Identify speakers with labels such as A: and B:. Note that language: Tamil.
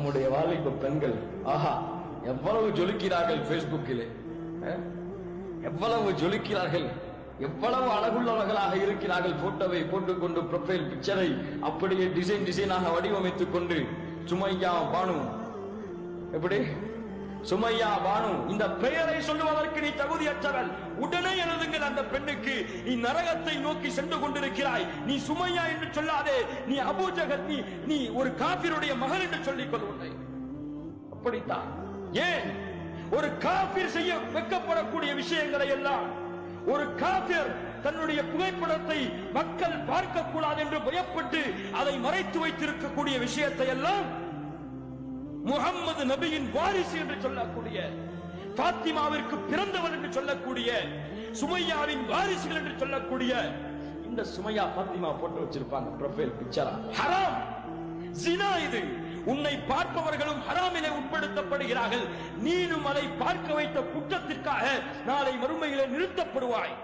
A: நம்முடைய வாலிப பெண்கள் ஆஹா எவ்வளவு ஜொலிக்கிறார்கள் பேஸ்புக்கிலே, எவ்வளவு ஜொலிக்கிறார்கள், எவ்வளவு அழகுள்ளவர்களாக இருக்கிறார்கள். போட்டோவை போட்டுக்கொண்டு ப்ரொஃபைல் பிக்சரை அப்படியே டிசைனாக வடிவமைத்துக் கொண்டு சுமையா பானு, எப்படி சுமையா பானு இந்த பெயரை சொல்லுவதற்கு நீ தகுதியற்றவள். உடனே எழுதுங்கள் அந்த பெண்ணுக்கு, நீ நரகத்தை நோக்கி சென்று கொண்டிருக்கிறாய், நீ சுமையா என்று சொல்லாதே, நீ அபூஜஹல், நீ ஒரு காபிருடைய மகள் என்று சொல்லிக் கொள்வதை. அப்படித்தான் ஏன் ஒரு காபிர் செய்ய வைக்கப்படக்கூடிய விஷயங்களை எல்லாம், ஒரு காபிர் தன்னுடைய புகைப்படத்தை மக்கள் பார்க்க கூடாது என்று பயப்பட்டு அதை மறைத்து வைத்திருக்கக்கூடிய விஷயத்தை எல்லாம் முகம்மது நபியின் வாரிசு என்று சொல்லக்கூடிய, பாத்திமாவிற்கு பிறந்தவர் என்று சொல்லக்கூடிய, சுமையாவின் வாரிசுகள் என்று சொல்லக்கூடிய இந்த சுமையா பாத்திமா போட்டு வச்சிருப்பாங்க ப்ரொஃபைல் பிக்சரா. ஹராம், ஜினா. இது உன்னை பார்ப்பவர்களும் ஹராமிலே உட்படுத்தப்படுகிறார்கள். நீனும் அதை பார்க்க வைத்த குற்றத்திற்காக நாளை மறுமையிலே நிறுத்தப்படுவாய்.